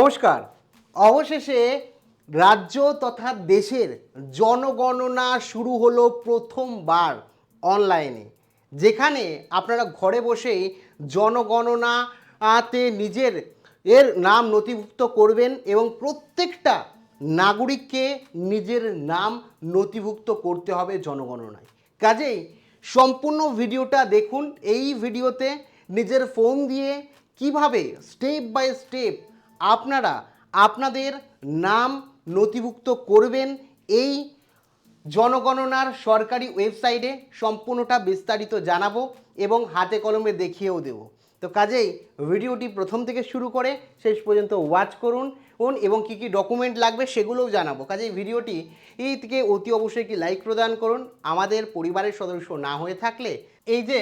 নমস্কার। অবশেষে রাজ্য তথা দেশের জনগণনা শুরু হলো প্রথমবার অনলাইনে, যেখানে আপনারা ঘরে বসেই জনগণনাতে নিজের নাম নথিভুক্ত করবেন এবং প্রত্যেকটা নাগরিককে নিজের নাম নথিভুক্ত করতে হবে জনগণনায়। কাজেই সম্পূর্ণ ভিডিওটা দেখুন। এই ভিডিওতে নিজের ফোন দিয়ে কিভাবে স্টেপ বাই স্টেপ আপনারা আপনাদের নাম নথিভুক্ত করবেন এই জনগণনার সরকারি ওয়েবসাইটে সম্পূর্ণটা বিস্তারিত জানাবো এবং হাতে কলমে দেখিয়েও দেব। তো কাজেই ভিডিওটি প্রথম থেকে শুরু করে শেষ পর্যন্ত ওয়াচ করুন এবং কী কী ডকুমেন্ট লাগবে সেগুলোও জানাবো। কাজেই ভিডিওটি এই থেকে অতি অবশ্যই একটি লাইক প্রদান করুন। আমাদের পরিবারের সদস্য না হয়ে থাকলে এই যে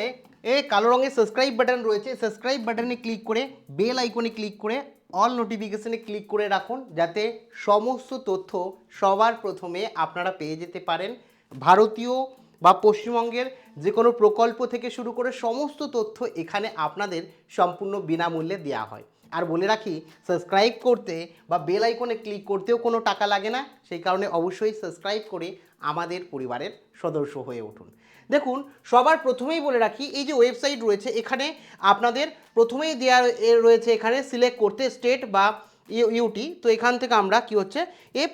কালো রঙের সাবস্ক্রাইব বাটন রয়েছে, সাবস্ক্রাইব বাটনে ক্লিক করে বেল আইকনে ক্লিক করে অল নোটিফিকেশনে ক্লিক করে রাখুন, যাতে সমস্ত তথ্য সবার প্রথমে আপনারা পেয়ে যেতে পারেন। ভারতীয় বা পশ্চিমবঙ্গের যে কোনো প্রকল্প থেকে শুরু করে সমস্ত তথ্য এখানে আপনাদের সম্পূর্ণ বিনামূল্যে দেওয়া হয়। আর বলে রাখি, সাবস্ক্রাইব করতে বা বেল আইকনে ক্লিক করতেও কোনো টাকা লাগে না, সেই কারণে অবশ্যই সাবস্ক্রাইব করে আমাদের পরিবারের সদস্য হয়ে উঠুন। দেখুন, সবার প্রথমেই বলে রাখি, এই যে ওয়েবসাইট রয়েছে এখানে আপনাদের প্রথমেই দেওয়া রয়েছে এখানে সিলেক্ট করতে স্টেট বা ইউটি। তো এখান থেকে আমরা কি হচ্ছে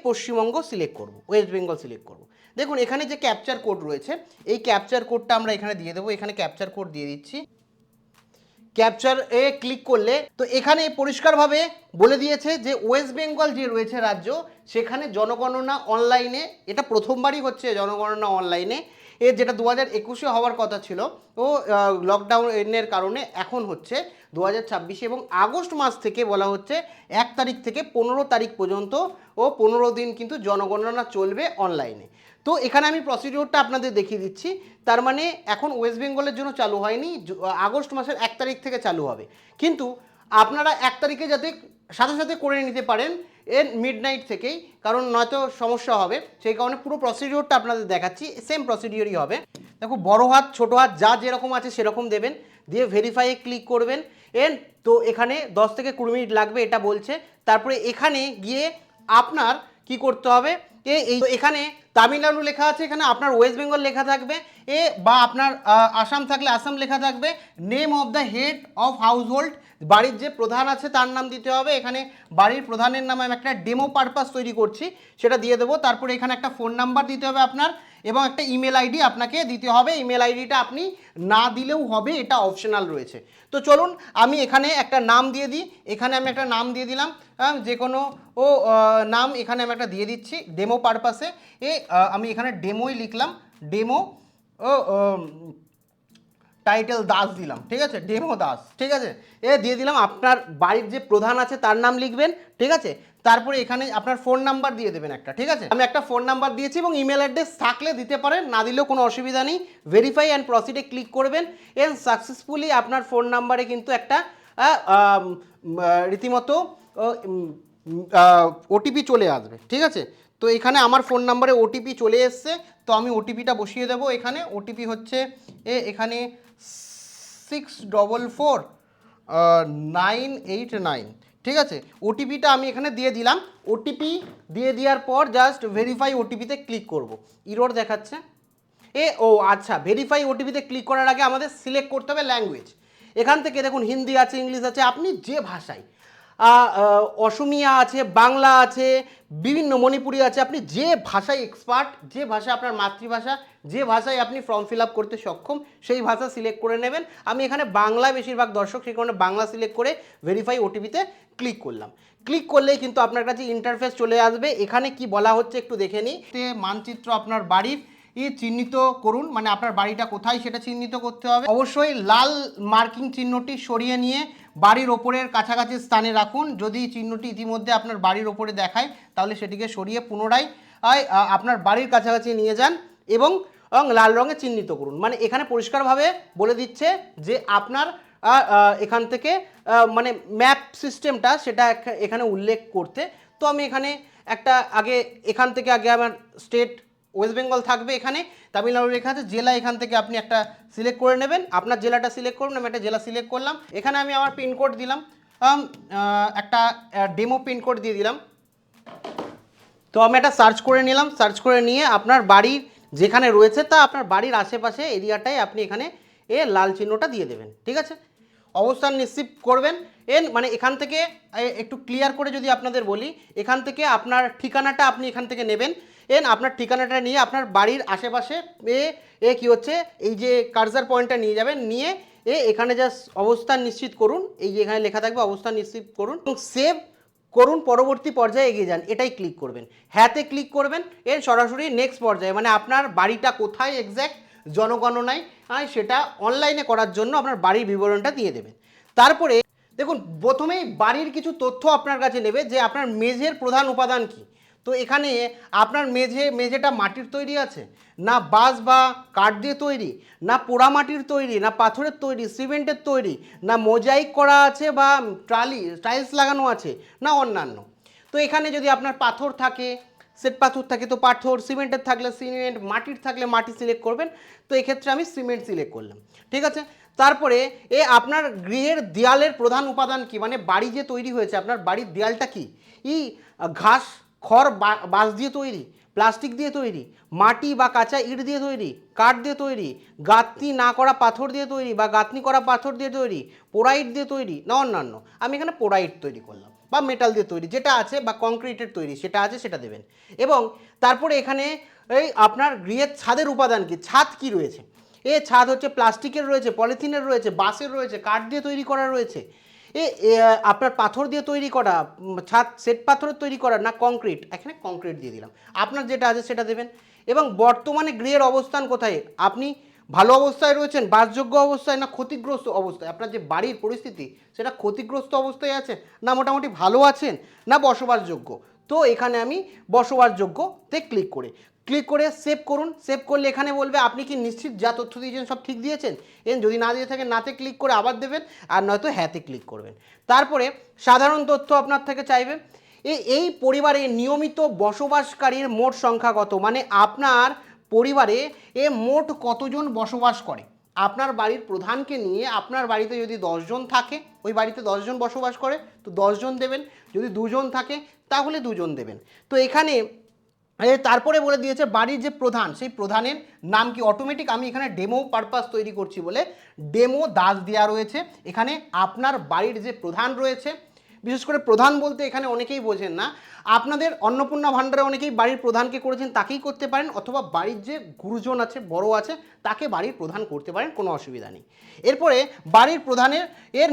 পশ্চিমবঙ্গ সিলেক্ট করব, ওয়েস্ট বেঙ্গল সিলেক্ট করব। দেখুন, এখানে যে ক্যাপচার কোড রয়েছে এই ক্যাপচার কোডটা আমরা এখানে দিয়ে দেবো। এখানে ক্যাপচার কোড দিয়ে দিচ্ছি। ক্যাপচার ক্লিক করলে তো এখানে পরিষ্কারভাবে বলে দিয়েছে যে ওয়েস্ট বেঙ্গল যে রয়েছে রাজ্য, সেখানে জনগণনা অনলাইনে, এটা প্রথমবারই হচ্ছে জনগণনা অনলাইনে। যেটা 2021-এ হওয়ার কথা ছিল, ও লকডাউনের কারণে এখন হচ্ছে 2026 এবং আগস্ট মাস থেকে বলা হচ্ছে 1 তারিখ থেকে 15 তারিখ পর্যন্ত ও 15 দিন কিন্তু জনগণনা চলবে অনলাইনে। তো এখানে আমি প্রসিডিওরটা আপনাদের দেখিয়ে দিচ্ছি। তার মানে এখন ওয়েস্ট বেঙ্গলের জন্য চালু হয়নি, আগস্ট মাসের 1 তারিখ থেকে চালু হবে। কিন্তু আপনারা 1 তারিখে যাতে সাথে সাথে করে নিতে পারেন মিডনাইট থেকেই, কারণ নয়তো সমস্যা হবে, সেই কারণে পুরো প্রসিডিওরটা আপনাদের দেখাচ্ছি। সেম প্রসিডিওরই হবে। দেখো, বড় হাত ছোটো হাত যা যেরকম আছে সেরকম দেবেন, দিয়ে ভেরিফাইয়ে ক্লিক করবেন। তো এখানে 10 থেকে 20 মিনিট লাগবে এটা বলছে। তারপরে এখানে গিয়ে আপনার কি করতে হবে, এখানে তামিলনাড়ু লেখা আছে, এখানে আপনার ওয়েস্ট বেঙ্গল লেখা থাকবে, বা আপনার আসাম থাকলে আসাম লেখা থাকবে। Name of the head of house hold, বাড়ির যে প্রধান আছে তার নাম দিতে হবে। এখানে বাড়ির প্রধানের নামে আমি একটা ডেমো পারপাস তৈরি করছি, সেটা দিয়ে দেবো। তারপরে এখানে একটা ফোন নাম্বার দিতে হবে আপনার, এবং একটা ইমেল আইডি আপনাকে দিতে হবে। ইমেল আইডিটা আপনি না দিলেও হবে, এটা অপশনাল রয়েছে। তো চলুন আমি এখানে একটা নাম দিয়ে দিই। এখানে আমি একটা নাম দিয়ে দিলাম, যে কোনো নাম এখানে আমি একটা দিয়ে দিচ্ছি ডেমো পারপাসে। আমি এখানে ডেমোই লিখলাম, ডেমো টাইটেল দাস দিলাম, ঠিক আছে, ডেমো দাস, ঠিক আছে। দিয়ে দিলাম। আপনার বাড়ির যে প্রধান আছে তার নাম লিখবেন, ঠিক আছে। তারপরে এখানে আপনার ফোন নাম্বার দিয়ে দেবেন একটা, ঠিক আছে। আমি একটা ফোন নাম্বার দিয়েছি এবং ইমেল অ্যাড্রেস থাকলে দিতে পারেন, না দিলেও কোনো অসুবিধা নেই। ভেরিফাই অ্যান্ড প্রসিডে ক্লিক করবেন। সাকসেসফুলি আপনার ফোন নাম্বারে কিন্তু একটা রীতিমতো ওটিপি চলে আসবে, ঠিক আছে। তো এখানে আমার ফোন নাম্বারে ওটিপি চলে এসছে, তো আমি ওটিপিটা বসিয়ে দেবো। এখানে ওটিপি হচ্ছে এখানে 644989, ঠিক আছে। ওটিপিটা আমি এখানে দিয়ে দিলাম। ওটিপি দিয়ে দেওয়ার পর জাস্ট ভেরিফাই ওটিপিতে ক্লিক করব। ইরর দেখাচ্ছে। আচ্ছা, ভেরিফাই ওটিপিতে ক্লিক করার আগে আমাদের সিলেক্ট করতে হবে ল্যাঙ্গুয়েজ। এখান থেকে দেখুন হিন্দি আছে, ইংলিশ আছে, আপনি যে ভাষায়, অসমিয়া আছে, বাংলা আছে, বিভিন্ন মণিপুরি আছে, আপনি যে ভাষায় এক্সপার্ট, যে ভাষা আপনার মাতৃভাষা, যে ভাষায় আপনি ফর্ম ফিল আপ করতে সক্ষম, সেই ভাষা সিলেক্ট করে নেবেন। আমি এখানে বাংলায় বেশিরভাগ দর্শক, সেই কারণে বাংলা সিলেক্ট করে ভেরিফাই ওটিপিতে ক্লিক করলাম। ক্লিক করলেই কিন্তু আপনার কাছে ইন্টারফেস চলে আসবে। এখানে কি বলা হচ্ছে একটু দেখে নিই। মানচিত্র আপনার বাড়ির চিহ্নিত করুন, মানে আপনার বাড়িটা কোথায় সেটা চিহ্নিত করতে হবে। অবশ্যই লাল মার্কিং চিহ্নটি সরিয়ে নিয়ে বাড়ির ওপরের কাছাকাছি স্থানে রাখুন। যদি চিহ্নটি ইতিমধ্যে আপনার বাড়ির ওপরে দেখায় তাহলে সেটিকে সরিয়ে পুনরায় আপনার বাড়ির কাছাকাছি নিয়ে যান এবং লাল রঙে চিহ্নিত করুন। মানে এখানে পরিষ্কারভাবে বলে দিচ্ছে যে আপনার এখান থেকে মানে ম্যাপ সিস্টেমটা সেটা এখানে উল্লেখ করতে। তো আমি এখানে একটা এখান থেকে আমার স্টেট ওয়েস্ট বেঙ্গল থাকবে, এখানে তামিলনাড়ু লেখা আছে, জেলা এখান থেকে আপনি একটা সিলেক্ট করে নেবেন। আপনার জেলাটা সিলেক্ট করুন, আমি একটা জেলা সিলেক্ট করলাম। এখানে আমি আমার পিনকোড দিলাম একটা ডেমো পিনকোড দিয়ে দিলাম। তো আমি একটা সার্চ করে নিলাম, সার্চ করে নিয়ে আপনার বাড়ির যেখানে রয়েছে তা আপনার বাড়ির আশেপাশে এরিয়াটায় আপনি এখানে লাল চিহ্নটা দিয়ে দেবেন। ঠিক আছে, অবস্থান নিশ্চিত করবেন। মানে এখান থেকে একটু ক্লিয়ার করে যদি আপনাদের বলি, এখান থেকে আপনার ঠিকানাটা আপনি এখান থেকে নেবেন। আপনার ঠিকানাটা নিয়ে আপনার বাড়ির আশেপাশে কি হচ্ছে এই যে কার্সার পয়েন্টটা নিয়ে যাবেন, নিয়ে এখানে জাস্ট অবস্থান নিশ্চিত করুন, এই যে এখানে লেখা থাকবে অবস্থান নিশ্চিত করুন এবং সেভ করুন, পরবর্তী পর্যায়ে এগিয়ে যান, এটাই ক্লিক করবেন। হ্যাঁতে ক্লিক করবেন, সরাসরি নেক্সট পর্যায়ে মানে আপনার বাড়িটা কোথায় এক্স্যাক্ট জনগণনায় সেটা অনলাইনে করার জন্য আপনার বাড়ির বিবরণটা দিয়ে দেবেন। তারপরে দেখুন প্রথমেই বাড়ির কিছু তথ্য আপনার কাছে নেবে যে আপনার মেঝের প্রধান উপাদান কি। তো এখানে আপনার মেঝেটা মাটির তৈরি আছে, না বাঁশ বা কাঠ দিয়ে তৈরি, না পোড়ামাটির তৈরি, না পাথরের তৈরি, সিমেন্টের তৈরি, না মোজাইক করা আছে বা টাইলস লাগানো আছে, না অন্যান্য। তো এখানে যদি আপনার পাথর থাকে, শ্বেত পাথর থাকে তো পাথর, সিমেন্টের থাকলে সিমেন্ট, মাটির থাকলে মাটি সিলেক্ট করবেন। তো এক্ষেত্রে আমি সিমেন্ট সিলেক্ট করলাম। ঠিক আছে, তারপরে আপনার গৃহের দেয়ালের প্রধান উপাদান কি, মানে বাড়ি যে তৈরি হয়েছে আপনার বাড়ির দেয়ালটা কি, ঘাস খড় বাঁশ দিয়ে তৈরি, প্লাস্টিক দিয়ে তৈরি, মাটি বা কাঁচা ইট দিয়ে তৈরি, কাঠ দিয়ে তৈরি, গাঁথনি না করা পাথর দিয়ে তৈরি বা গাঁথনি করা পাথর দিয়ে তৈরি, পোড়া ইট দিয়ে তৈরি, না অন্যান্য। আমি এখানে পোড়া ইট তৈরি করলাম বা মেটাল দিয়ে তৈরি যেটা আছে বা কংক্রিটের তৈরি সেটা আছে সেটা দেবেন। এবং তারপরে এখানে আপনার গৃহের ছাদের উপাদান কি, ছাদ কি রয়েছে, ছাদ হচ্ছে প্লাস্টিকের রয়েছে, পলিথিনের রয়েছে, বাঁশের রয়েছে, কাঠ দিয়ে তৈরি করা রয়েছে, আপনার পাথর দিয়ে তৈরি করা, ছাদ শ্বেত পাথরের তৈরি করা, না কংক্রিট, এখানে কংক্রিট দিয়ে দিলাম। আপনার যেটা আছে সেটা দেবেন। এবং বর্তমানে গৃহের অবস্থান কোথায়, আপনি ভালো অবস্থায় রয়েছেন, বাসযোগ্য অবস্থায়, না ক্ষতিগ্রস্ত অবস্থায়, আপনার যে বাড়ির পরিস্থিতি সেটা ক্ষতিগ্রস্ত অবস্থায় আছে, না মোটামুটি ভালো আছেন, না বসবাসযোগ্য। তো এখানে আমি বসবাসযোগ্যতে ক্লিক করে সেভ করুন। সেভ করলে এখানে বলবে আপনি কি নিশ্চিত যা তথ্য দিয়েছেন সব ঠিক দিয়েছেন। যদি না দিয়ে থাকেন নাতে ক্লিক করে আবার দেবেন, আর নয়তো হ্যাঁতে ক্লিক করবেন। তারপরে সাধারণ তথ্য আপনার থেকে চাইবে, এই পরিবারে নিয়মিত বসবাসকারীর মোট সংখ্যা কত, মানে আপনার পরিবারে মোট কতজন বসবাস করে। আপনার বাড়ির প্রধানকে নিয়ে আপনার বাড়িতে যদি 10 জন থাকে, ওই বাড়িতে 10 জন বসবাস করে তো 10 জন দেবেন, যদি 2 জন থাকে তাহলে 2 জন দেবেন। তো এখানে তারপরে বলে দিয়েছে বাড়ির যে প্রধান সেই প্রধানের নাম কি, অটোমেটিক আমি এখানে ডেমো পারপাস তৈরি করছি বলে ডেমো দাস দেওয়া রয়েছে। এখানে আপনার বাড়ির যে প্রধান রয়েছে, বিশেষ করে প্রধান বলতে এখানে অনেকেই বোঝেন না, আপনাদের অন্নপূর্ণা ভাণ্ডারে অনেকেই বাড়ির প্রধানকে করেছেন তাকেই করতে পারেন, অথবা বাড়ির যে গুরুজন আছে বড় আছে তাকে বাড়ির প্রধান করতে পারেন, কোনো অসুবিধা নেই। এরপরে বাড়ির প্রধানের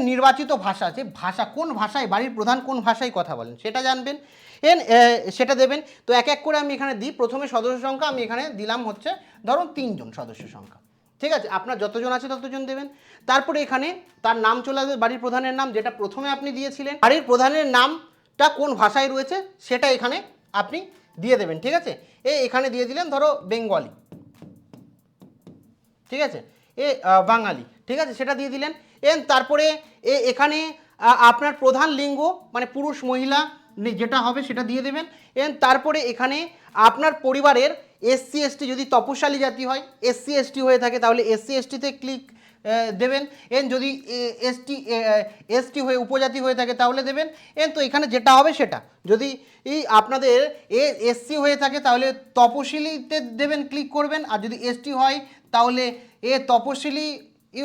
নির্বাচিত ভাষা, যে ভাষা কোন ভাষায় বাড়ির প্রধান কোন ভাষায় কথা বলেন সেটা জানবেন, সেটা দেবেন। তো এক এক করে আমি এখানে দিই। প্রথমে সদস্য সংখ্যা আমি এখানে দিলাম হচ্ছে ধরুন 3 জন সদস্য সংখ্যা। ঠিক আছে, আপনার যতজন আছে ততজন দেবেন। তারপরে এখানে তার নাম চলে আসবে, বাড়ির প্রধানের নাম যেটা প্রথমে আপনি দিয়েছিলেন, বাড়ির প্রধানের নামটা কোন ভাষায় রয়েছে সেটা এখানে আপনি দিয়ে দেবেন। ঠিক আছে, এখানে দিয়ে দিলেন ধরো বেঙ্গলি, ঠিক আছে, বাঙালি, ঠিক আছে, সেটা দিয়ে দিলেন। তারপরে এখানে আপনার প্রধান লিঙ্গ মানে পুরুষ মহিলা যেটা হবে সেটা দিয়ে দেবেন। তারপরে এখানে আপনার পরিবারের SC ST যদি তপশালী জাতি হয়, SC ST হয়ে থাকে তাহলে SC STতে ক্লিক দেবেন। যদি ST হয়ে উপজাতি হয়ে থাকে তাহলে দেবেন। তো এখানে যেটা হবে সেটা, যদি আপনাদের SC হয়ে থাকে তাহলে তপশিলিতে দেবেন, ক্লিক করবেন। আর যদি ST হয় তাহলে তপশিলি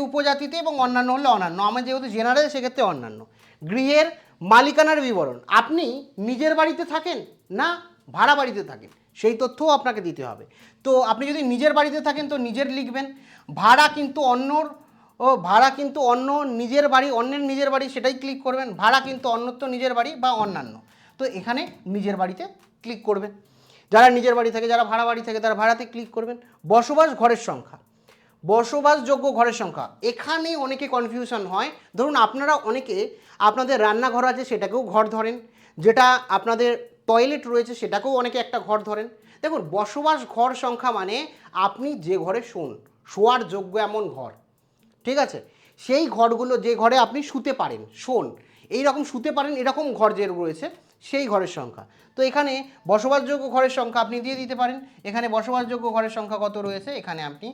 উপজাতিতে, এবং অন্যান্য হলে অন্যান্য। আমার যেহেতু জেনারেল সেক্ষেত্রে অন্যান্য। গৃহের মালিকানার বিবরণ, আপনি নিজের বাড়িতে থাকেন না ভাড়া বাড়িতে থাকেন সেই তথ্যও আপনাকে দিতে হবে। তো আপনি যদি নিজের বাড়িতে থাকেন তো নিজের লিখবেন, ভাড়া কিন্তু অন্য নিজের বাড়ি, অন্যের নিজের বাড়ি সেটাই ক্লিক করবেন, ভাড়া কিন্তু অন্যত্র নিজের বাড়ি বা অন্যান্য। তো এখানে নিজের বাড়িতে ক্লিক করবেন, যারা নিজের বাড়ি থাকে, যারা ভাড়া বাড়ি থাকে তারা ভাড়াতে ক্লিক করবেন। বসবাস ঘরের সংখ্যা, বসবাসযোগ্য ঘরের সংখ্যা, এখানে অনেকে কনফিউশন হয়। ধরুন আপনারা অনেকে আপনাদের রান্নাঘর আছে সেটাকেও ঘর ধরেন, যেটা আপনাদের টয়লেট রয়েছে সেটাকেও অনেকে একটা ঘর ধরেন। দেখুন বসবাস ঘর সংখ্যা মানে আপনি যে ঘরে শোয়ার যোগ্য এমন ঘর, ঠিক আছে, সেই ঘরগুলো, যে ঘরে আপনি শুতে পারেন, এইরকম শুতে পারেন এরকম ঘর যে রয়েছে সেই ঘরের সংখ্যা। তো এখানে বসবাসযোগ্য ঘরের সংখ্যা আপনি দিয়ে দিতে পারেন। এখানে বসবাসযোগ্য ঘরের সংখ্যা কত রয়েছে এখানে আপনি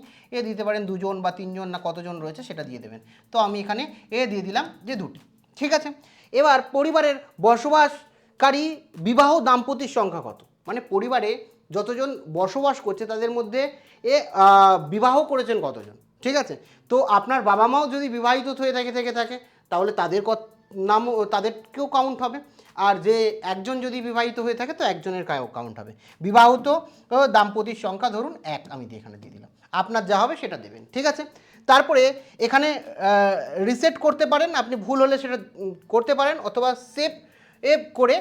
দিতে পারেন 2 জন বা 3 জন, না কতজন রয়েছে সেটা দিয়ে দেবেন। তো আমি এখানে দিয়ে দিলাম যে 2টি। ঠিক আছে। এবার পরিবারের বসবাসকারী বিবাহ দাম্পতির সংখ্যা কত, মানে পরিবারে যতজন বসবাস করছে তাদের মধ্যে বিবাহ করেছেন কতজন। ঠিক আছে, তো আপনার বাবা মাও যদি বিবাহিত হয়ে থাকে তাহলে তাদের নামও তাদেরকেও কাউন্ট হবে, আর যে একজন যদি বিবাহিত হয়ে থাকে তো একজনের কাউন্ট হবে। বিবাহিত দাম্পতির সংখ্যা ধরুন 1 আমি এখানে দিয়ে দিলাম, আপনার যা হবে সেটা দেবেন। ঠিক আছে, তারপরে এখানে রিসেট করতে পারেন, আপনি ভুল হলে সেটা করতে পারেন, অথবা সেভ করে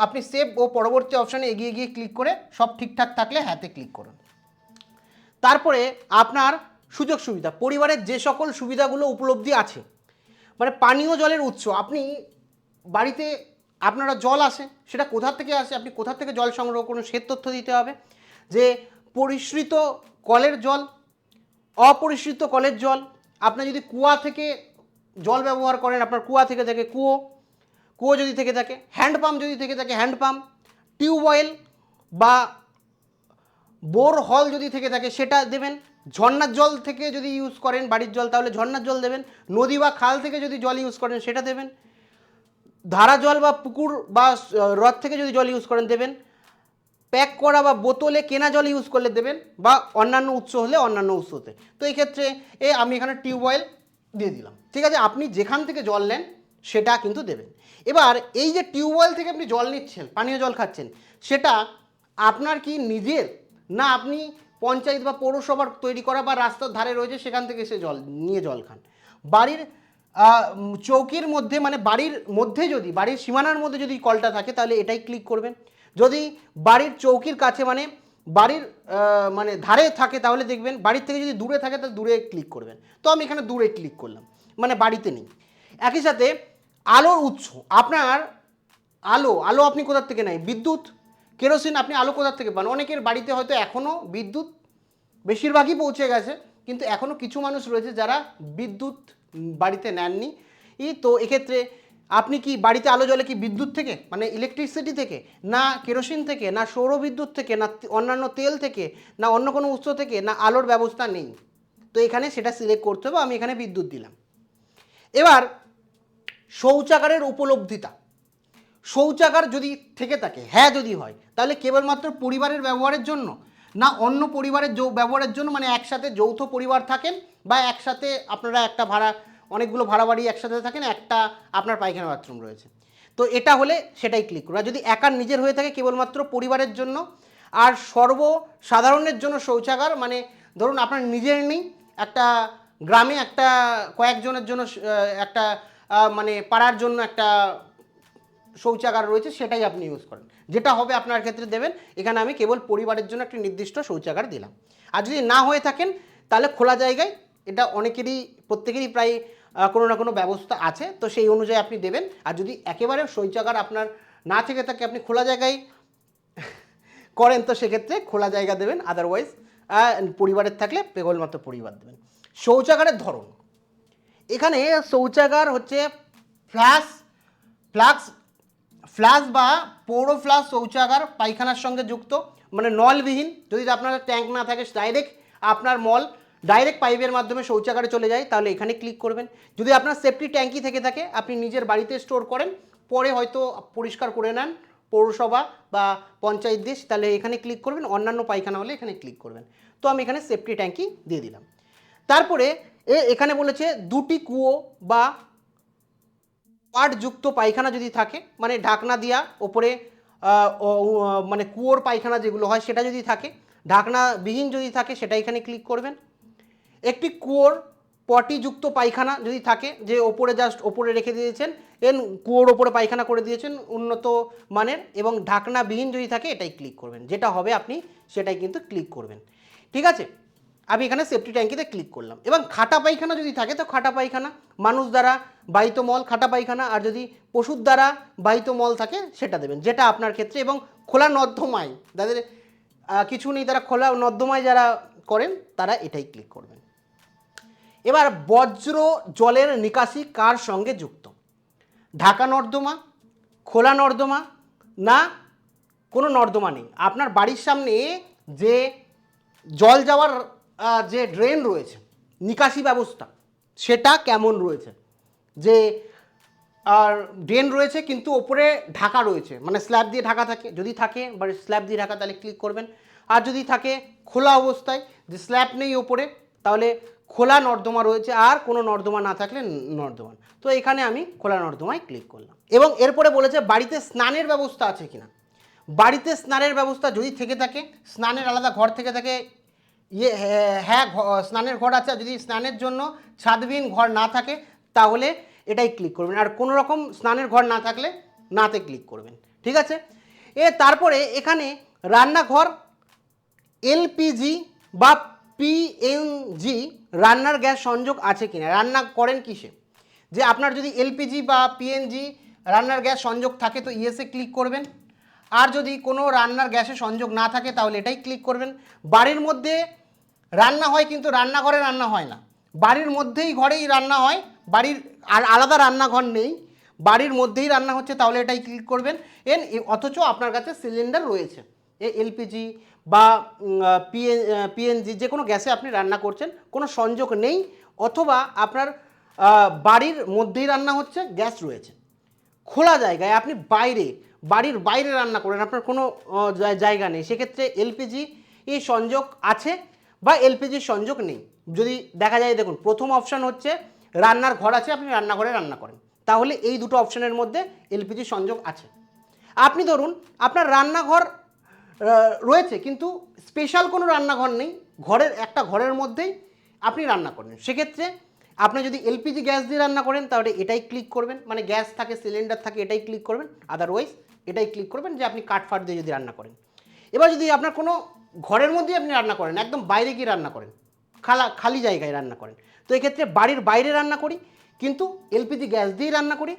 আপনি সেভ ও পরবর্তী অপশানে এগিয়ে গিয়ে ক্লিক করে সব ঠিকঠাক থাকলে হ্যাঁতে ক্লিক করুন। তারপরে আপনার সুযোগ সুবিধা, পরিবারের যে সকল সুবিধাগুলো উপলব্ধি আছে, মানে পানীয় জলের উৎস, আপনি বাড়িতে আপনারা জল আসে, সেটা কোথা থেকে আসে, আপনি কোথা থেকে জল সংগ্রহ করুন সে তথ্য দিতে হবে, যে পরিশ্রিত কলের জল, অপরিশ্রিত কলের জল, আপনার যদি কুয়া থেকে জল ব্যবহার করেন আপনার কুয়া থেকে থাকে কুয়ো যদি থেকে থাকে, হ্যান্ডপাম্প যদি থেকে থাকে হ্যান্ডপাম্প, টিউবওয়েল বা বোর হল যদি থেকে থাকে সেটা দেবেন, ঝর্ণার জল থেকে যদি ইউজ করেন বাড়ির জল তাহলে ঝর্ণার জল দেবেন, নদী বা খাল থেকে যদি জল ইউজ করেন সেটা দেবেন, ধারা জল বা পুকুর বা হ্রদ থেকে যদি জল ইউজ করেন দেবেন, প্যাক করা বা বোতলে কেনা জল ইউজ করলে দেবেন, বা অন্যান্য উৎস হলে অন্যান্য উৎসতে। তো এই ক্ষেত্রে আমি এখানে টিউবওয়েল দিয়ে দিলাম। ঠিক আছে, আপনি যেখান থেকে জল নেন সেটা কিন্তু দেবেন। এবার এই যে টিউবওয়েল থেকে আপনি জল নিচ্ছেন, পানীয় জল খাচ্ছেন, সেটা আপনার কি নিজের, না আপনি পঞ্চায়েত বা পৌরসভার তৈরি করা বা রাস্তার ধারে রয়েছে সেখান থেকে সে জল নিয়ে জল খান। বাড়ির চৌকির মধ্যে, মানে বাড়ির মধ্যে যদি বাড়ির সীমানার মধ্যে যদি কলটা থাকে তাহলে এটাই ক্লিক করবেন। যদি বাড়ির চৌকির কাছে মানে বাড়ির মানে ধারে থাকে তাহলে দেখবেন, বাড়ির থেকে যদি দূরে থাকে তাহলে দূরে ক্লিক করবেন। তো আমি এখানে দূরে ক্লিক করলাম, মানে বাড়িতে নেই। একই সাথে আলোর উৎস, আপনার আলো আপনি কোথার থেকে নেয়, বিদ্যুৎ, কেরোসিন, আপনি আলো কোথার থেকে পান। অনেকের বাড়িতে হয়তো এখনও বিদ্যুৎ বেশিরভাগই পৌঁছে গেছে, কিন্তু এখনও কিছু মানুষ রয়েছে যারা বিদ্যুৎ বাড়িতে নেননি। তো এক্ষেত্রে আপনি কি বাড়িতে আলো জ্বলে কি বিদ্যুৎ থেকে, মানে ইলেকট্রিসিটি থেকে, না কেরোসিন থেকে, না সৌরবিদ্যুৎ থেকে, না অন্যান্য তেল থেকে, না অন্য কোনো উৎস থেকে, না আলোর ব্যবস্থা নেই। তো এখানে সেটা সিলেক্ট করতে হবে, আমি এখানে বিদ্যুৎ দিলাম। এবার শৌচাগারের উপলব্ধিতা, শৌচাগার যদি থেকে থাকে, হ্যাঁ যদি হয়, তাহলে কেবলমাত্র পরিবারের ব্যবহারের জন্য, না অন্য পরিবারের ব্যবহারের জন্য, মানে একসাথে যৌথ পরিবার থাকেন বা একসাথে আপনারা একটা অনেকগুলো ভাড়া বাড়ি একসাথে থাকেন, একটা আপনার পায়খানা বাথরুম রয়েছে, তো এটা হলে সেটাই ক্লিক করুন। আর যদি একার নিজের হয়ে থাকে কেবলমাত্র পরিবারের জন্য, আর সর্বসাধারণের জন্য শৌচাগার, মানে ধরুন আপনার নিজের নেই, একটা গ্রামে একটা কয়েকজনের জন্য একটা মানে পাড়ার জন্য একটা শৌচাগার রয়েছে, সেটাই আপনি ইউজ করেন, যেটা হবে আপনার ক্ষেত্রে দেবেন। এখানে আমি কেবল পরিবারের জন্য একটি নির্দিষ্ট শৌচাগার দিলাম। আর যদি না হয়ে থাকেন তাহলে খোলা জায়গায়, এটা অনেকেরই প্রত্যেকেরই প্রায় কোনো না কোনো ব্যবস্থা আছে, তো সেই অনুযায়ী আপনি দেবেন। আর যদি একেবারে শৌচাগার আপনার না থেকে থাকে, আপনি খোলা জায়গায় করেন, তো সেক্ষেত্রে খোলা জায়গা দেবেন, আদারওয়াইজ পরিবারের থাকলে কেবলমাত্র পরিবার দেবেন। শৌচাগারের ধরন, এখানে শৌচাগার হচ্ছে ফ্ল্যাশ বা পৌর ফ্লাশ শৌচাগার পায়খানার সঙ্গে যুক্ত, মানে নলবিহীন। যদি আপনার ট্যাঙ্ক না থাকে, ডাইরেক্ট আপনার মল ডাইরেক্ট পাইপের মাধ্যমে শৌচাগারে চলে যায়, তাহলে এখানে ক্লিক করবেন। যদি আপনার সেফটি ট্যাঙ্কি থেকে থাকে, আপনি নিজের বাড়িতে স্টোর করেন, পরে হয়তো পরিষ্কার করে নেন পৌরসভা বা পঞ্চায়েত দিয়ে, তাহলে এখানে ক্লিক করবেন। অন্যান্য পায়খানা হলে এখানে ক্লিক করবেন। তো আমি এখানে সেফটি ট্যাঙ্কি দিয়ে দিলাম। তারপরে এখানে বলেছে দুটি কুয়ো বা পাটযুক্ত পায়খানা যদি থাকে, মানে ঢাকনা দিয়া ওপরে মানে কুয়োর পায়খানা যেগুলো হয় সেটা যদি থাকে, ঢাকনাবিহীন যদি থাকে সেটা এখানে ক্লিক করবেন। একটি কুয়োর পটিযুক্ত পায়খানা যদি থাকে, যে ওপরে জাস্ট ওপরে রেখে দিয়েছেন, কুয়োর ওপরে পায়খানা করে দিয়েছেন উন্নত মানের, এবং ঢাকনাবিহীন যদি থাকে এটাই ক্লিক করবেন, যেটা হবে আপনি সেটাই কিন্তু ক্লিক করবেন। ঠিক আছে, আমি এখানে সেফটি ট্যাঙ্কিতে ক্লিক করলাম। এবং খাটা পায়খানা যদি থাকে তো খাটা পায়খানা, মানুষ দ্বারা বাহিত মল খাটা পায়খানা, আর যদি পশুর দ্বারা বাহিত মল থাকে সেটা দেবেন, যেটা আপনার ক্ষেত্রে। এবং খোলা নর্দমায় যাদের কিছু নেই, তারা খোলা নর্দমায় যারা করেন তারা এটাই ক্লিক করবেন। এবার বজ্র জলের নিকাশি কার সঙ্গে যুক্ত, ঢাকা নর্দমা, খোলা নর্দমা, না কোনো নর্দমা নেই। আপনার বাড়ির সামনে যে জল যাওয়ার যে ড্রেন রয়েছে, নিকাশি ব্যবস্থা, সেটা কেমন রয়েছে, যে আর ড্রেন রয়েছে কিন্তু ওপরে ঢাকা রয়েছে, মানে স্ল্যাব দিয়ে ঢাকা থাকে, যদি থাকে বা স্ল্যাব দিয়ে ঢাকা তাহলে ক্লিক করবেন। আর যদি থাকে খোলা অবস্থায়, যে স্ল্যাব নেই ওপরে, তাহলে খোলা নর্দমা রয়েছে, আর কোনো নর্দমা না থাকলে নর্দমা। তো এখানে আমি খোলা নর্দমায় ক্লিক করলাম। এবং এরপরে বলেছে বাড়িতে স্নানের ব্যবস্থা আছে কিনা। বাড়িতে স্নানের ব্যবস্থা যদি থেকে থাকে, স্নানের আলাদা ঘর থেকে থাকে, হ্যাঁ স্নানের ঘর আছে। যদি স্নানের জন্য ছাদবিহীন ঘর না থাকে তাহলে এটাই ক্লিক করবেন, আর কোনো রকম স্নানের ঘর না থাকলে নাতে ক্লিক করবেন, ঠিক আছে। তারপরে এখানে রান্নাঘর এলপিজি বা পিএনজি রান্নার গ্যাস সংযোগ আছে কিনা, রান্না করেন কিসে, যে আপনার যদি এলপিজি বা পিএনজি রান্নার গ্যাস সংযোগ থাকে তো ইয়েসে ক্লিক করবেন। আর যদি কোনো রান্নার গ্যাসে সংযোগ না থাকে তাহলে এটাই ক্লিক করবেন। বাড়ির মধ্যে রান্না হয় কিন্তু রান্নাঘরে রান্না হয় না, বাড়ির মধ্যেই ঘরেই রান্না হয়, বাড়ির আর আলাদা রান্নাঘর নেই, বাড়ির মধ্যেই রান্না হচ্ছে, তাহলে এটাই ক্লিক করবেন। অথচ আপনার কাছে সিলিন্ডার রয়েছে, এলপিজি বা পিএনজি যে কোনো গ্যাসে আপনি রান্না করছেন, কোনো সংযোগ নেই, অথবা আপনার বাড়ির মধ্যেই রান্না হচ্ছে, গ্যাস রয়েছে, খোলা জায়গায় আপনি বাড়ির বাইরে রান্না করেন, আপনার কোনো জায়গা নেই, সেক্ষেত্রে এলপিজি সংযোগ আছে বা এলপিজির সংযোগ নেই। যদি দেখা যায়, দেখুন প্রথম অপশান হচ্ছে রান্নার ঘর আছে, আপনি রান্নাঘরে রান্না করেন, তাহলে এই দুটো অপশানের মধ্যে এলপিজি সংযোগ আছে। আপনি ধরুন আপনার রান্নাঘর রয়েছে কিন্তু স্পেশাল কোনো রান্নাঘর নেই, একটা ঘরের মধ্যেই আপনি রান্না করেন, সেক্ষেত্রে আপনি যদি এলপিজি গ্যাস দিয়ে রান্না করেন তাহলে এটাই ক্লিক করবেন, মানে গ্যাস থাকে সিলিন্ডার থাকে এটাই ক্লিক করবেন, আদারওয়াইজ এটাই ক্লিক করবেন যে আপনি কাঠফাট দিয়ে যদি রান্না করেন। এবার যদি আপনার কোনো ঘরের মধ্যেই আপনি রান্না করেন, একদম বাইরে গিয়ে রান্না করেন, খালি জায়গায় রান্না করেন, তো এক্ষেত্রে বাড়ির বাইরে রান্না করি কিন্তু এলপিজি গ্যাস দিয়েই রান্না করি,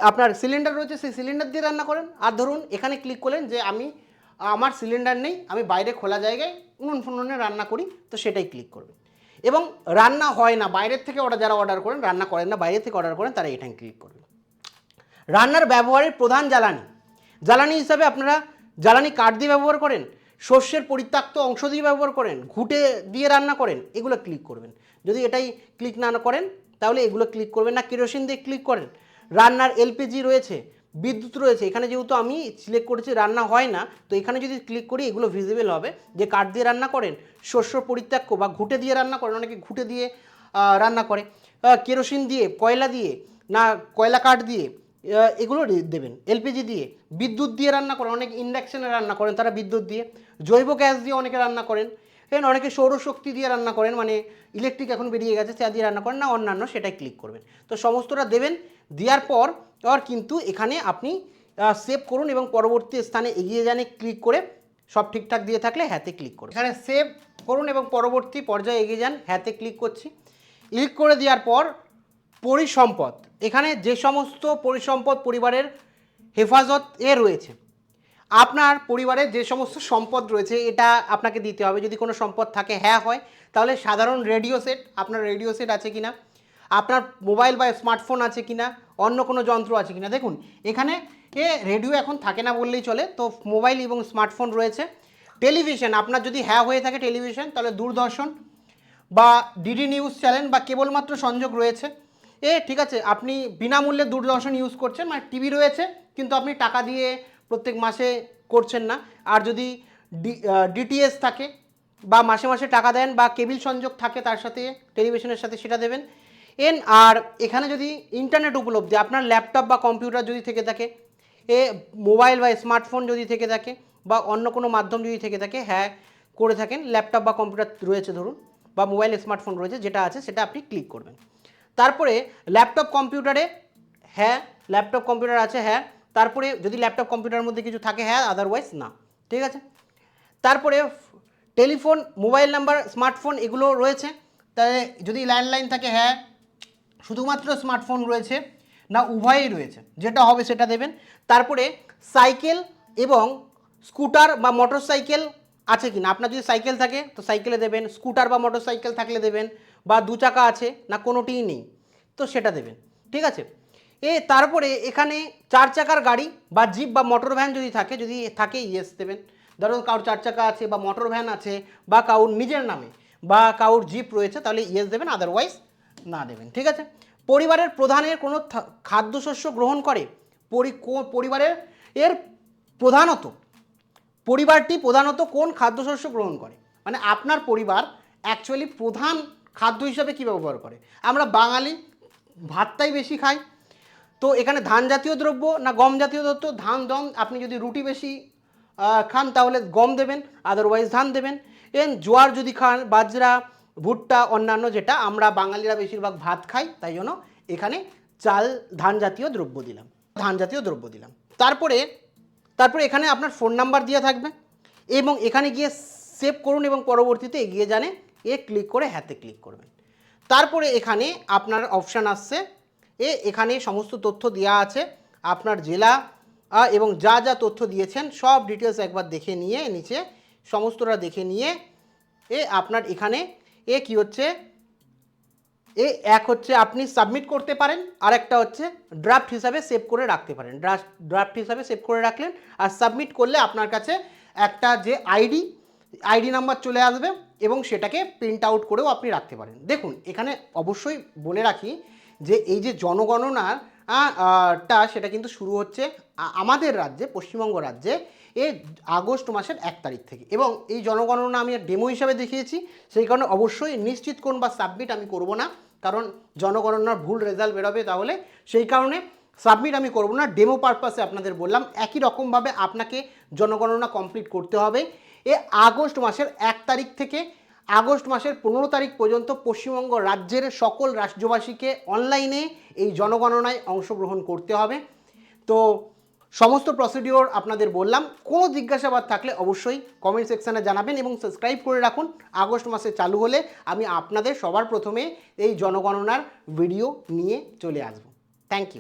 আপনার সিলিন্ডার রয়েছে সেই সিলিন্ডার দিয়ে রান্না করেন। আর ধরুন এখানে ক্লিক করলেন যে আমার সিলিন্ডার নেই, আমি বাইরে খোলা জায়গায় উনুনে রান্না করি, তো সেটাই ক্লিক করবেন। এবং রান্না হয় না, বাইরের থেকে যারা অর্ডার করেন, রান্না করেন না, বাইরে থেকে অর্ডার করেন, তারা এটাই ক্লিক করবেন। রান্নার ব্যবহারের প্রধান জ্বালানি হিসাবে আপনারা জ্বালানি কাঠ দিয়ে ব্যবহার করেন, শস্যের পরিত্যক্ত অংশ দিয়ে ব্যবহার করেন, ঘুঁটে দিয়ে রান্না করেন, এগুলো ক্লিক করবেন। যদি এটাই ক্লিক না করেন তাহলে এগুলো ক্লিক করবেন না। কেরোসিন দিয়ে ক্লিক করেন। রান্নার এলপিজি রয়েছে, বিদ্যুৎ রয়েছে, এখানে যেহেতু আমি সিলেক্ট করেছি রান্না হয় না, তো এখানে যদি ক্লিক করি এগুলো ভিজিবল হবে যে কাঠ দিয়ে রান্না করেন, শস্য পরিত্যাক্য বা ঘুঁটে দিয়ে রান্না করেন, অনেকে ঘুঁটে দিয়ে রান্না করে, কেরোসিন দিয়ে, কয়লা দিয়ে না কয়লা কাঠ দিয়ে, এগুলো দেবেন। এলপিজি দিয়ে, বিদ্যুৎ দিয়ে রান্না করেন, অনেকে ইন্ডাকশানে রান্না করেন, তারা বিদ্যুৎ দিয়ে, জৈব গ্যাস দিয়ে অনেকে রান্না করেন, অনেকে সৌরশক্তি দিয়ে রান্না করেন, মানে ইলেকট্রিক এখন বেরিয়ে গেছে সেটা দিয়ে রান্না করেন, না অন্যান্য, সেটাই ক্লিক করবেন। তো সমস্তটা দেবেন, দেওয়ার পর কিন্তু এখানে আপনি সেভ করুন এবং পরবর্তী স্থানে এগিয়ে যান ক্লিক করে, সব ঠিকঠাক দিয়ে থাকলে হ্যাঁতে ক্লিক করুন। এখানে সেভ করুন এবং পরবর্তী পর্যায়ে এগিয়ে যান, হ্যাঁতে ক্লিক করছি। ক্লিক করে দেওয়ার পর পরিসম্পদ, এখানে যে সমস্ত পরিসম্পদ পরিবারের হেফাজত রয়েছে, আপনার পরিবারের যে সমস্ত সম্পদ রয়েছে এটা আপনাকে দিতে হবে। যদি কোনো সম্পদ থাকে হ্যাঁ হয়, তাহলে সাধারণ রেডিও সেট, আপনার রেডিও সেট আছে কিনা, আপনার মোবাইল বা স্মার্টফোন আছে কিনা, অন্য কোনো যন্ত্র আছে কিনা। দেখুন এখানে রেডিও এখন থাকে না বললেই চলে, তো মোবাইল এবং স্মার্টফোন রয়েছে। টেলিভিশন, আপনার যদি হ্যাঁ হয়ে থাকে টেলিভিশন, তাহলে দূরদর্শন বা ডিডি নিউজ চ্যানেল বা কেবলমাত্র সংযোগ রয়েছে। ঠিক আছে, আপনি বিনামূল্যে দূরদর্শন ইউজ করছেন, মানে টিভি রয়েছে কিন্তু আপনি টাকা দিয়ে প্রত্যেক মাসে করছেন না। আর যদি ডিটিএস থাকে বা মাসে মাসে টাকা দেন বা কেবিল সংযোগ থাকে তার সাথে টেলিভিশনের সাথে, সেটা দেবেন। আর এখানে যদি ইন্টারনেট উপলব্ধি, আপনার ল্যাপটপ বা কম্পিউটার যদি থেকে থাকে, মোবাইল বা স্মার্টফোন যদি থেকে থাকে বা অন্য কোনো মাধ্যম যদি থেকে থাকে, হ্যাঁ করে থাকেন, ল্যাপটপ বা কম্পিউটার রয়েছে ধরুন, বা মোবাইল স্মার্টফোন রয়েছে, যেটা আছে সেটা আপনি ক্লিক করবেন। তারপরে ল্যাপটপ কম্পিউটারে হ্যাঁ, ল্যাপটপ কম্পিউটার আছে হ্যাঁ, তারপরে যদি ল্যাপটপ কম্পিউটারের মধ্যে কিছু থাকে হ্যাঁ, আদারওয়াইজ না, ঠিক আছে। তারপরে টেলিফোন, মোবাইল নাম্বার, স্মার্টফোন এগুলো রয়েছে, তাহলে যদি ল্যান্ডলাইন থাকে হ্যাঁ, শুধুমাত্র স্মার্টফোন রয়েছে না উভয়ই রয়েছে, যেটা হবে সেটা দেবেন। তারপরে সাইকেল এবং স্কুটার বা মোটর সাইকেল আছে কিনা, আপনার যদি সাইকেল থাকে তো সাইকেলে দেবেন, স্কুটার বা মোটর সাইকেল থাকলে দেবেন, বা দু চাকা আছে না কোনোটিই নেই তো সেটা দেবেন, ঠিক আছে। তারপরে এখানে 4 চাকার গাড়ি বা জিপ বা মোটর ভ্যান যদি থাকে ইয়েস দেবেন। ধরুন কারোর 4 চাকা আছে বা মোটর ভ্যান আছে বা কারোর নিজের নামে বা কারোর জিপ রয়েছে, তাহলে ইয়েস দেবেন, আদারওয়াইজ না দেবেন, ঠিক আছে। পরিবারের প্রধানের কোনো খাদ্যশস্য গ্রহণ করে? পরিবারের এর প্রধানত পরিবারটি প্রধানত কোন খাদ্যশস্য গ্রহণ করে? মানে আপনার পরিবার অ্যাকচুয়ালি প্রধান খাদ্য হিসাবে কী ব্যবহার করে? আমরা বাঙালি ভাতটাই বেশি খাই, তো এখানে ধান জাতীয় দ্রব্য না গম জাতীয় দ্রব্য? ধান আপনি যদি রুটি বেশি খান তাহলে গম দেবেন, আদারওয়াইজ ধান দেবেন। এন জোয়ার যদি খান, বাজরা, ভুট্টা, অন্যান্য যেটা আমরা বাঙালিরা বেশিরভাগ ভাত খাই, তাই জন্য এখানে ধান জাতীয় দ্রব্য দিলাম। তারপরে এখানে আপনার ফোন নাম্বার দেওয়া থাকবে এবং এখানে গিয়ে সেভ করুন এবং পরবর্তীতে এগিয়ে জানে ক্লিক করে হ্যাঁতে ক্লিক করবেন। তারপরে এখানে আপনার অপশান আসছে এখানে সমস্ত তথ্য দেওয়া আছে, আপনার জেলা এবং যা যা তথ্য দিয়েছেন সব ডিটেলস একবার দেখে নিয়ে নিচে সমস্তটা দেখে নিয়ে আপনার এখানে কি হচ্ছে এক হচ্ছে আপনি সাবমিট করতে পারেন, আর একটা হচ্ছে ড্রাফট হিসাবে সেভ করে রাখতে পারেন। ড্রাফট হিসাবে সেভ করে রাখলেন আর সাবমিট করলে আপনার কাছে একটা যে আইডি নাম্বার চলে আসবে এবং সেটাকে প্রিন্ট আউট করেও আপনি রাখতে পারেন। দেখুন এখানে অবশ্যই বলে রাখি যে এই যে জনগণনার সেটা কিন্তু শুরু হচ্ছে আমাদের রাজ্যে, পশ্চিমবঙ্গ রাজ্যে আগস্ট মাসের 1 তারিখ থেকে, এবং এই জনগণনা আমি ডেমো হিসাবে দেখিয়েছি, সেই কারণে অবশ্যই নিশ্চিত করুন বা সাবমিট আমি করব না, কারণ জনগণনার ভুল রেজাল্ট বেরোবে তাহলে, সেই কারণে সাবমিট আমি করব না। ডেমো পারপাসে আপনাদের বললাম একই রকমভাবে আপনাকে জনগণনা কমপ্লিট করতে হবে। আগস্ট মাসের 1 তারিখ থেকে আগস্ট মাসের 15 তারিখ পর্যন্ত পশ্চিমবঙ্গ রাজ্যের সকল রাজ্যবাসীকে অনলাইনে এই জনগণনায় অংশগ্রহণ করতে হবে। তো সমস্ত প্রসিডিওর আপনাদের বললাম, কোনো জিজ্ঞাসাবাদ থাকলে অবশ্যই কমেন্ট সেকশানে জানাবেন এবং সাবস্ক্রাইব করে রাখুন। আগস্ট মাসে চালু হলে আমি আপনাদের সবার প্রথমে এই জনগণনার ভিডিও নিয়ে চলে আসব। Thank you.